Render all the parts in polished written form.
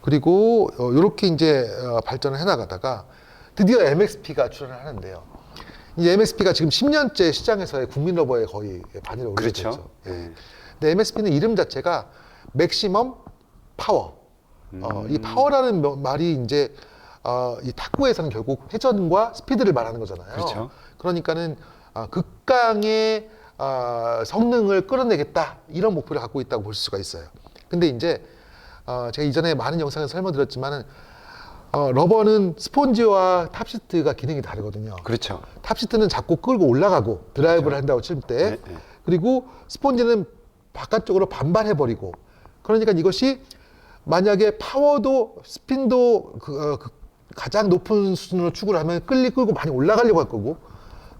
그리고 이렇게 이제 발전을 해나가다가 드디어 MXP가 출연을 하는데요. 이 MXP가 지금 10년째 시장에서의 국민 러버의 거의 반이라고 그렇죠. 그렇죠. 예. 근데 MXP는 이름 자체가 맥시멈 파워. 이 파워라는 말이 이제 이 탁구에서는 결국 회전과 스피드를 말하는 거잖아요. 그렇죠. 그러니까는 극강의 성능을 끌어내겠다 이런 목표를 갖고 있다고 볼 수가 있어요. 근데 이제 제가 이전에 많은 영상에서 설명드렸지만은 러버는 스폰지와 탑시트가 기능이 다르거든요. 그렇죠. 탑시트는 잡고 끌고 올라가고 드라이브를 한다고 칠 때, 네, 네. 그리고 스폰지는 바깥쪽으로 반발해버리고, 그러니까 이것이 만약에 파워도 스핀도 가장 높은 수준으로 추구를 하면 끌고 많이 올라가려고 할 거고,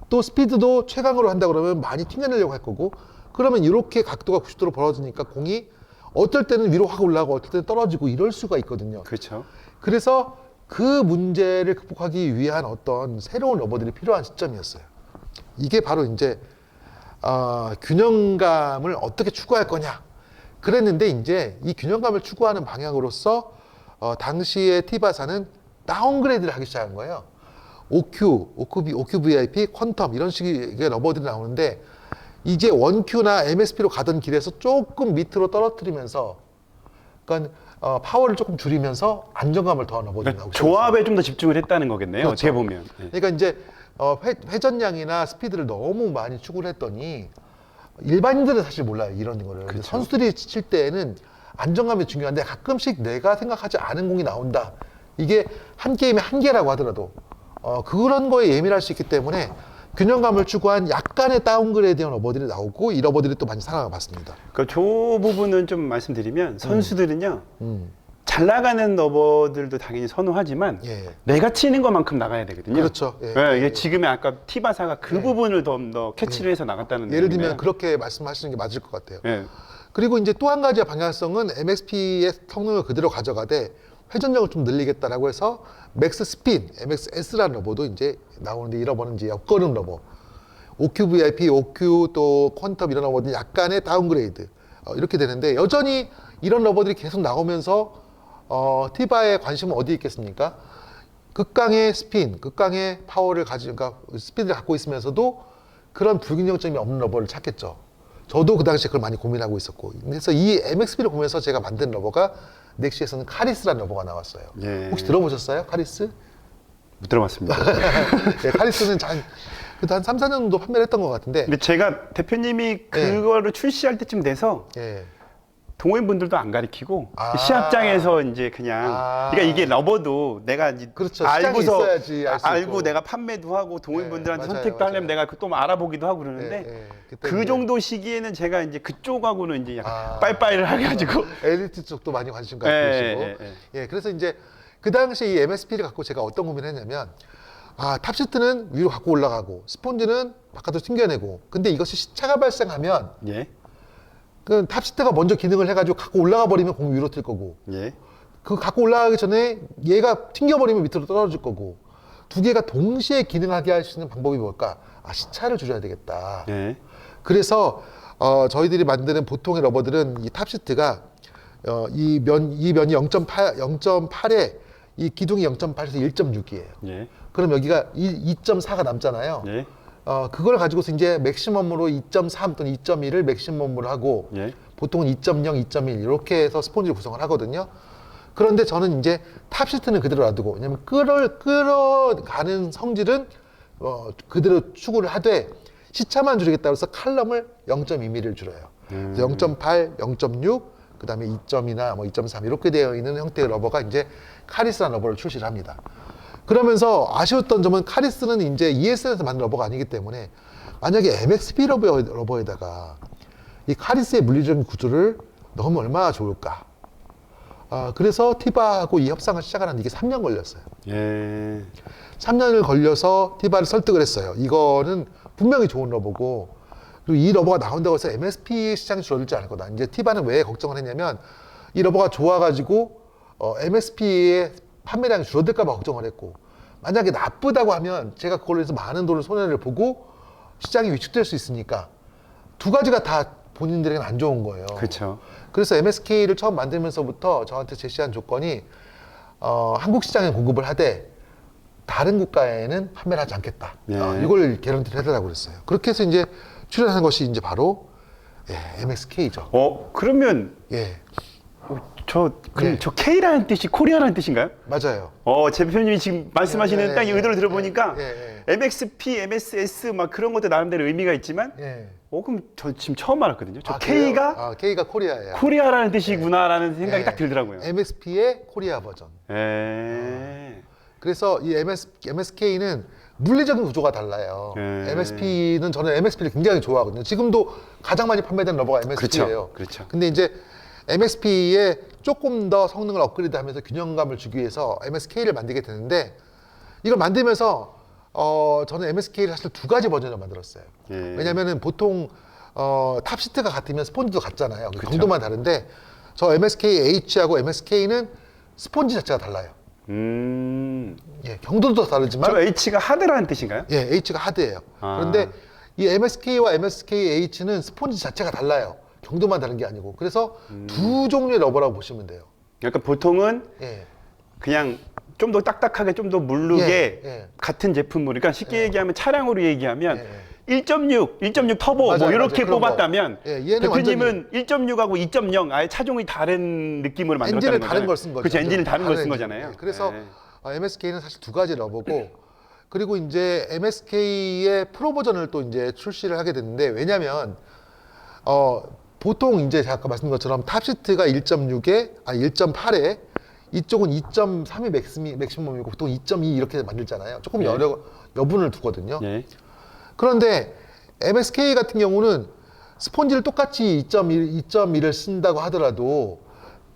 또 스피드도 최강으로 한다 그러면 많이 튕겨내려고 할 거고, 그러면 이렇게 각도가 90도로 벌어지니까 공이 어떨 때는 위로 확 올라가고 어떨 때는 떨어지고 이럴 수가 있거든요. 그렇죠. 그래서 그 문제를 극복하기 위한 어떤 새로운 러버들이 필요한 시점이었어요. 이게 바로 이제 균형감을 어떻게 추구할 거냐 그랬는데, 이제 이 균형감을 추구하는 방향으로서 당시에 티바사는 다운그레이드를 하기 시작한 거예요. OQ VIP, 퀀텀 이런 식의 러버들이 나오는데, 이제 1Q나 MSP로 가던 길에서 조금 밑으로 떨어뜨리면서, 그러니까 파워를 조금 줄이면서 안정감을 더한 러버들이 그러니까 나오고 조합에 좀 더 집중을 했다는 거겠네요. 그렇죠. 어떻게 보면. 네. 그러니까 이제 회전량이나 스피드를 너무 많이 추구를 했더니 일반인들은 사실 몰라요, 이런 거를. 그렇죠. 선수들이 칠 때에는 안정감이 중요한데 가끔씩 내가 생각하지 않은 공이 나온다. 이게 한 게임에 한 개라고 하더라도 그런 거에 예민할 수 있기 때문에 균형감을 추구한 약간의 다운그레이드형 러버들이 나오고, 이 러버들이 또 많이 사랑을 받습니다. 그러니까 저 부분은 좀 말씀드리면 선수들은요. 음. 잘 나가는 러버들도 당연히 선호하지만 예. 내가 치는 것만큼 나가야 되거든요. 그렇죠. 예. 네, 이게 지금의 아까 티바사가 그 예. 부분을 더 캐치를 해서 나갔다는 예를 얘기네요. 들면 그렇게 말씀하시는 게 맞을 것 같아요. 예. 그리고 이제 또 한 가지 방향성은 MXP의 성능을 그대로 가져가되 회전력을 좀 늘리겠다라고 해서 맥스 스핀, MXS라는 러버도 이제 나오는데, 이 러버는 이제 옆걸음 러버. OQ VIP, OQ 또 퀀텀 이런 러버들이 약간의 다운그레이드 이렇게 되는데, 여전히 이런 러버들이 계속 나오면서 티바의 관심은 어디에 있겠습니까? 극강의 스핀, 극강의 파워를 그러니까 스피드를 갖고 있으면서도 그런 불균형점이 없는 러버를 찾겠죠. 저도 그 당시에 그걸 많이 고민하고 있었고, 그래서 이 MXP를 보면서 제가 만든 러버가 넥시에서는 카리스라는 러버가 나왔어요. 예. 혹시 들어보셨어요? 카리스? 못 들어봤습니다. 네, 카리스는 그래도 한 3, 4년 정도 판매를 했던 것 같은데, 근데 제가 대표님이 그거를 출시할 때쯤 돼서 예. 동호인분들도 안 가르치고 아. 시합장에서 이제 그냥 그러니까 이게 러버도 내가 이제 그렇죠. 시장이 있어야지 알수 알고 있고. 내가 판매도 하고 동호인분들한테 네, 맞아요, 선택도 맞아요. 하려면 내가 또 알아보기도 하고 그러는데 예, 예. 그때 그 이제 정도 시기에는 제가 이제 그쪽하고는 이제 약간 빠이빠이를 해가지고 엘리트 쪽도 많이 관심 갖고 계시고, 예, 그래서 이제 그 당시에 이 MSP를 갖고 제가 어떤 고민을 했냐면, 탑시트는 위로 갖고 올라가고 스폰지는 바깥으로 튕겨내고, 근데 이것이 시차가 발생하면 예, 그 탑시트가 먼저 기능을 해가지고 갖고 올라가 버리면 공이 위로 튈 거고, 예, 그 갖고 올라가기 전에 얘가 튕겨버리면 밑으로 떨어질 거고, 두 개가 동시에 기능하게 할 수 있는 방법이 뭘까? 시차를 줄여야 되겠다. 예, 그래서 저희들이 만드는 보통의 러버들은 이 탑시트가 이 면이 0.8에 이 기둥이 0.8에서 1.6이에요. 예, 그럼 여기가 2.4가 남잖아요. 예, 그걸 가지고서 이제 맥시멈으로 2.3 또는 2.1을 맥시멈으로 하고, 예. 보통은 2.0, 2.1 이렇게 해서 스폰지를 구성을 하거든요. 그런데 저는 이제 탑시트는 그대로 놔두고, 왜냐면 끌어가는 성질은 그대로 추구를 하되 시차만 줄이겠다고 해서 칼럼을 0.2mm를 줄여요. 그래서 0.8, 0.6, 그 다음에 2.2나 뭐 2.3 이렇게 되어 있는 형태의 러버가 이제 카리스라는 러버를 출시를 합니다. 그러면서 아쉬웠던 점은 카리스는 이제 ESN에서 만든 러버가 아니기 때문에, 만약에 MXP 러버에다가 이 카리스의 물리적인 구조를 넣으면 얼마나 좋을까. 그래서 티바하고 이 협상을 시작하는데 이게 3년 걸렸어요. 예. 3년을 걸려서 티바를 설득을 했어요. 이거는 분명히 좋은 러버고, 그리고 이 러버가 나온다고 해서 MSP 시장이 줄어들지 않을 거다. 이제 티바는 왜 걱정을 했냐면, 이 러버가 좋아가지고 MSP의 판매량이 줄어들까 봐 걱정을 했고, 만약에 나쁘다고 하면 제가 그걸로 해서 많은 돈을 손해를 보고 시장이 위축될 수 있으니까 두 가지가 다 본인들에게는 안 좋은 거예요. 그렇죠. 그래서 MSK를 처음 만들면서부터 저한테 제시한 조건이 한국 시장에 공급을 하되 다른 국가에는 판매를 하지 않겠다. 예. 이걸 개런티를 해달라고 그랬어요. 그렇게 해서 이제 출연한 것이 이제 바로 MSK죠. 그러면 예, 저 네. K라는 뜻이 코리아라는 뜻인가요? 맞아요. 제 대표님이 지금 말씀하시는 딱 이 의도를 들어보니까 예. MXP, MSS 막 그런 것도 나름대로 의미가 있지만 예. 그럼 저 지금 처음 알았거든요. 저 그래요? K가 K가 코리아예요. 코리아라는 뜻이구나라는 생각이 예. 딱 들더라고요. MSP의 코리아 버전. 그래서 이 MSK는 물리적인 구조가 달라요. MSP는 저는 MSP를 굉장히 좋아하거든요. 지금도 가장 많이 판매되는 러버가 MSP예요. 그렇죠. 근데 이제 MSP에 조금 더 성능을 업그레이드하면서 균형감을 주기 위해서 MSK를 만들게 되는데 이걸 만들면서 저는 MSK를 사실 두 가지 버전을 만들었어요. 왜냐면은 보통 탑시트가 같으면 스폰지도 같잖아요. 정도만 다른데 저 MSK-H하고 MSK는 스폰지 자체가 달라요. 예, 경도도 다르지만 저 H가 하드라는 뜻인가요? 예, H가 하드예요. 그런데 이 MSK와 MSK-H는 스폰지 자체가 달라요. 경도만 다른 게 아니고. 그래서 두 종류의 러버라고 보시면 돼요. 그러니까 보통은 예. 그냥 좀 더 딱딱하게 좀 더 물르게 예. 같은 제품으로 그러니까 쉽게 얘기하면 차량으로 얘기하면 예. 1.6 터보 맞아요, 뭐 이렇게 맞아요. 그런 뽑았다면 거. 예, 얘는 대표님은 1.6하고 2.0 아예 차종이 다른 느낌으로 만들었다는 엔진을 거잖아요. 다른 걸 쓴 거죠. 그렇죠. 엔진을 다른 걸 쓴 엔진. 거잖아요. 예, 그래서 예. MSK는 사실 두 가지 러버고 그리고 이제 MSK의 프로 버전을 또 이제 출시를 하게 됐는데 왜냐면 보통 이제 제가 아까 말씀드린 것처럼 탑시트가 1.8에 이쪽은 2.3이 맥시멈이고 보통 2.2 이렇게 만들잖아요. 조금 여분을 두거든요. 예. 그런데 MSK 같은 경우는 스폰지를 똑같이 2.1을 쓴다고 하더라도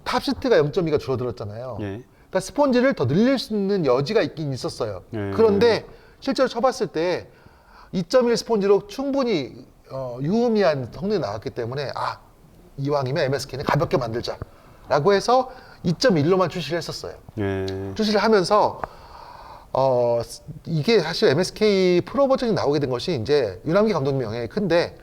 탑시트가 0.2가 줄어들었잖아요. 예. 그러니까 스폰지를 더 늘릴 수 있는 여지가 있긴 있었어요. 그런데 실제로 쳐봤을 때 2.1 스폰지로 충분히 유의미한 성능이 나왔기 때문에 이왕이면 MSK는 가볍게 만들자라고 해서 2.1로만 출시를 했었어요. 예. 출시를 하면서 이게 사실 MSK 프로 버전이 나오게 된 것이 이제 윤환기 감독님 영향이 큰데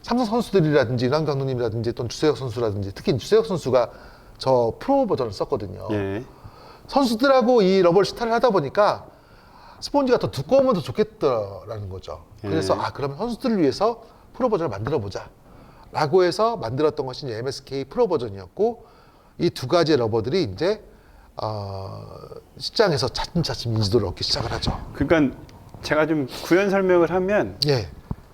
삼성 선수들이라든지 윤환기 감독님이라든지 또는 주세혁 선수라든지 특히 주세혁 선수가 저 프로 버전을 썼거든요. 예. 선수들하고 이 러버를 시타를 하다 보니까 스폰지가 더 두꺼우면 더 좋겠다라는 거죠. 그래서 그러면 선수들을 위해서 프로 버전을 만들어 보자 라고 해서 만들었던 것이 이제 MSK 프로 버전이었고 이 두 가지의 러버들이 이제 시장에서 차츰차츰 인지도를 얻기 시작을 하죠. 그러니까 제가 좀 구현 설명을 하면 예,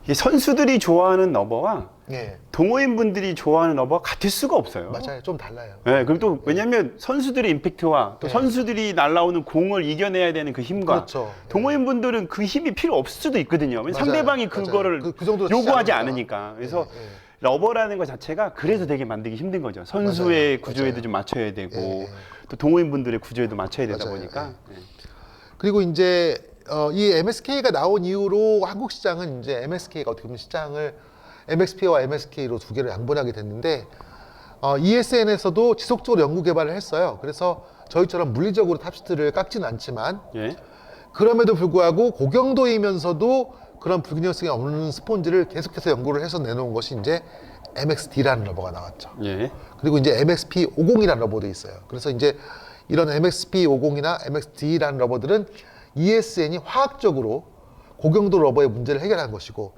이게 선수들이 좋아하는 러버와 예, 동호인 분들이 좋아하는 러버가 같을 수가 없어요. 맞아요. 좀 달라요. 네, 그리고 또 왜냐면 선수들의 임팩트와 또 선수들이 날라오는 공을 이겨내야 되는 그 힘과 그렇죠. 동호인 분들은 그 힘이 필요 없을 수도 있거든요. 왜냐면 맞아요. 상대방이 맞아요. 그거를 그 정도로 요구하지 치지 않으니까. 그래서 예, 예. 러버라는 것 자체가 그래서 되게 만들기 힘든 거죠. 선수의 맞아요. 구조에도 맞아요. 좀 맞춰야 되고 예. 또 동호인 분들의 구조에도 맞춰야 되다 맞아요. 보니까. 예. 그리고 이제 이 MSK가 나온 이후로 한국 시장은 이제 MSK가 어떻게 보면 시장을 MXP와 MSK로 두 개를 양분하게 됐는데 ESN에서도 지속적으로 연구 개발을 했어요. 그래서 저희처럼 물리적으로 탑시트를 깎지는 않지만 예. 그럼에도 불구하고 고경도이면서도 그런 불균형성이 없는 스폰지를 계속해서 연구를 해서 내놓은 것이 이제 MXD라는 러버가 나왔죠. 예. 그리고 이제 MXP50이라는 러버도 있어요. 그래서 이제 이런 MXP50이나 MXD라는 러버들은 ESN이 화학적으로 고경도 러버의 문제를 해결한 것이고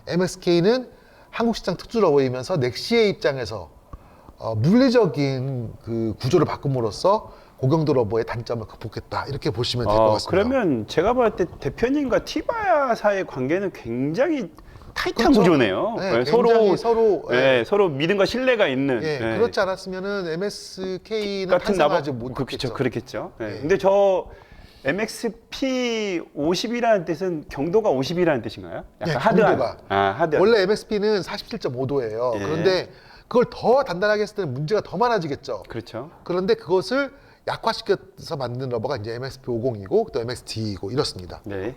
MSK는 한국 시장 특수 러버이면서 넥시의 입장에서 물리적인 그 구조를 바꿈으로써 고경도 러버의 단점을 극복했다 이렇게 보시면 될 것 같습니다. 그러면 제가 봤을 때 대표님과 티바야 사이의 관계는 굉장히 타이트한 그렇죠. 구조네요. 네, 예, 굉장히 서로 믿음과 신뢰가 있는. 예, 예. 그렇지 않았으면은 MSK는 같은 나버 탄생하지 못했겠죠. 그렇겠죠. 예. 예. 근데 저 MXP 50이라는 뜻은 경도가 50이라는 뜻인가요? 약간 예, 하드한. 경도가. 하드한. 원래 MSP는 47.5도예요. 예. 그런데 그걸 더 단단하게 했을 때는 문제가 더 많아지겠죠. 그렇죠. 그런데 그것을 약화시켜서 만든 러버가 이제 MXP50이고 또 MXD이고 이렇습니다. 네.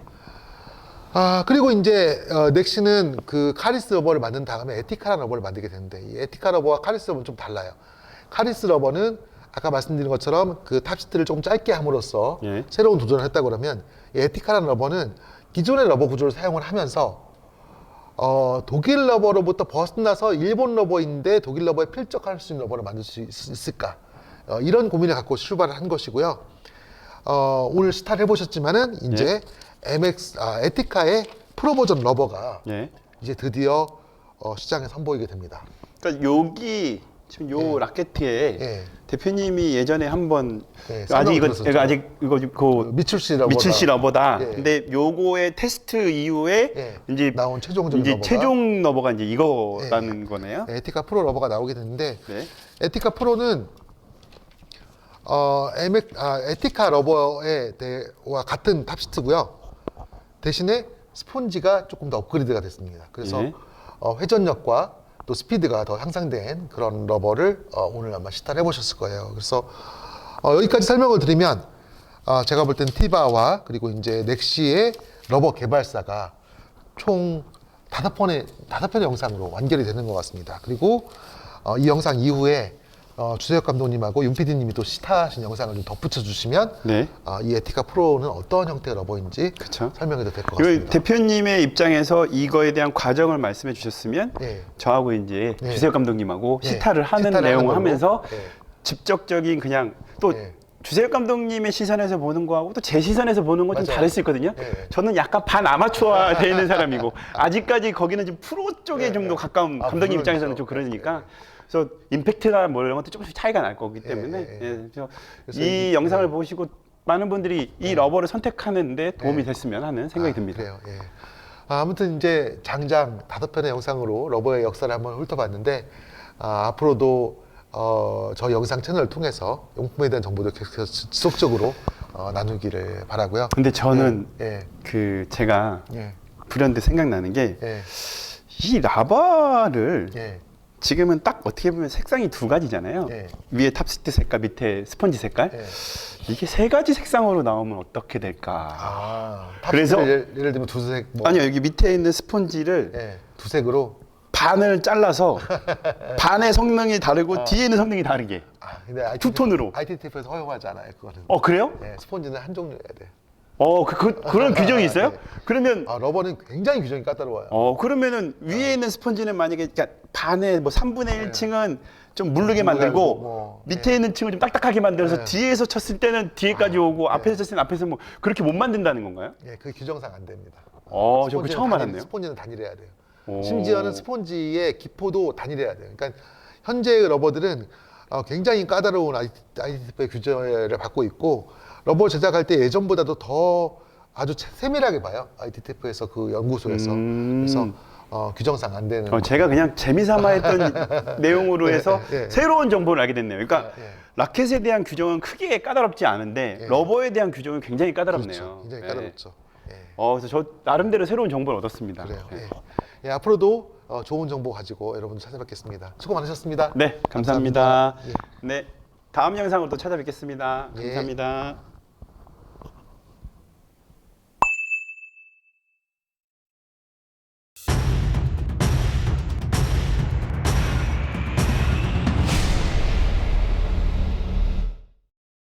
그리고 이제 넥시는 그 카리스 러버를 만든 다음에 에티카라는 러버를 만들게 되는데 이 에티카 러버와 카리스 러버는 좀 달라요. 카리스 러버는 아까 말씀드린 것처럼 그 탑시트를 조금 짧게 함으로써 예. 새로운 도전을 했다 그러면 이 에티카라는 러버는 기존의 러버 구조를 사용을 하면서 독일 러버로부터 벗어나서 일본 러버인데 독일 러버에 필적할 수 있는 러버를 만들 수 있을까? 이런 고민을 갖고 출발을 한 것이고요. 오늘 시타를 해보셨지만은 이제 에티카의 프로 버전 러버가 예. 이제 드디어 시장에 선보이게 됩니다. 그러니까 여기 지금 요 라켓에 예. 대표님이 예전에 한번 예, 아직 이거 설명을 제가 아직 이거 그 미출시 러버다. 미출시 러버다. 예. 근데 요거의 테스트 이후에 예. 이제 나온 최종적인 이제 러버가 최종 러버가 이제 이거라는 거네요. 에티카 프로 러버가 나오게 됐는데 네. 에티카 프로는 에티카 러버의 와 같은 탑시트고요. 대신에 스폰지가 조금 더 업그레이드가 됐습니다. 그래서 예. 회전력과 또 스피드가 더 향상된 그런 러버를 오늘 아마 시타를 해보셨을 거예요. 그래서 여기까지 설명을 드리면 제가 볼 때는 티바와 그리고 이제 넥시의 러버 개발사가 총 5편의 영상으로 완결이 되는 것 같습니다. 그리고 이 영상 이후에 주세혁 감독님하고 윤 PD님이 또 시타하신 영상을 좀 덧붙여 주시면 네. 이 에티카 프로는 어떤 형태의 러버인지 그쵸. 설명해도 될 것 이거 같습니다. 대표님의 입장에서 이거에 대한 과정을 말씀해 주셨으면 네. 저하고 이제 네. 주세혁 감독님하고 네. 시타를 하는 시타를 내용을 하는 걸로. 하면서 네. 직접적인 그냥 또 네. 주세혁 감독님의 시선에서 보는 거하고 또 제 시선에서 보는 건 좀 맞아요. 다를 수 있거든요. 네. 저는 약간 반 아마추어화 돼 있는 사람이고 아직까지 거기는 좀 프로 쪽에 네, 좀 더 네. 가까운 감독님 물론이죠. 입장에서는 좀 그러니까 그래서 임팩트나 뭐 이런 것도 조금씩 차이가 날 거기 때문에 네. 그래서 그래서 이 영상을 보시고 많은 분들이 이 러버를 선택하는데 도움이 네. 됐으면 하는 생각이 듭니다. 그래요. 예. 아무튼 이제 장장 5편의 영상으로 러버의 역사를 한번 훑어봤는데 앞으로도 저희 영상 채널을 통해서 용품에 대한 정보도 계속 지속적으로 나누기를 바라고요. 근데 저는 예. 그 제가 예. 불현듯 생각나는 게 예. 이 라바를 예. 지금은 딱 어떻게 보면 색상이 두 가지잖아요. 예. 위에 탑시트 색깔, 밑에 스펀지 색깔. 예. 이게 세 가지 색상으로 나오면 어떻게 될까? 그래서 그래서- 예를 들면 두색 뭐 아니요, 여기 밑에 있는 스펀지를 예. 두색으로 반을 잘라서 반의 성능이 다르고 뒤에 있는 성능이 다르게. 근데 투톤으로. ITTF에서 허용하지 않아요, 그거는. 그래요? 예. 스폰지는 한 종류여야 돼. 그런 규정이 있어요? 네. 그러면 러버는 굉장히 규정이 까다로워요. 그러면은 위에 있는 스펀지는 만약에 그러니까 반의 뭐 3분의 1층은 좀 무르게 무르게 만들고 뭐, 밑에 있는 층을 좀 딱딱하게 만들어서 네. 뒤에서 쳤을 때는 뒤에까지 오고 앞에서 쳤을 때는 앞에서 뭐 그렇게 못 만든다는 건가요? 예, 그 규정상 안 됩니다. 저 그거 스폰지는 처음 알았네요. 스폰지는 단일해야 돼요. 오. 심지어는 스폰지의 기포도 단일해야 돼요. 그러니까 현재의 러버들은 굉장히 까다로운 ITTF의 규제를 받고 있고 러버 제작할 때 예전보다도 더 아주 세밀하게 봐요. ITTF에서 그 연구소에서. 그래서 규정상 안 되는. 제가 그냥 재미삼아 했던 내용으로 해서 예, 예. 새로운 정보를 알게 됐네요. 그러니까 예. 라켓에 대한 규정은 크게 까다롭지 않은데 예. 러버에 대한 규정은 굉장히 까다롭네요. 그렇죠. 굉장히 예. 까다롭죠. 예. 그래서 저 나름대로 새로운 정보를 얻었습니다. 그래요. 예. 예. 예, 앞으로도 좋은 정보 가지고 여러분 찾아뵙겠습니다. 수고 많으셨습니다. 네, 감사합니다. 예. 네, 다음 영상으로 또 찾아뵙겠습니다. 예. 감사합니다.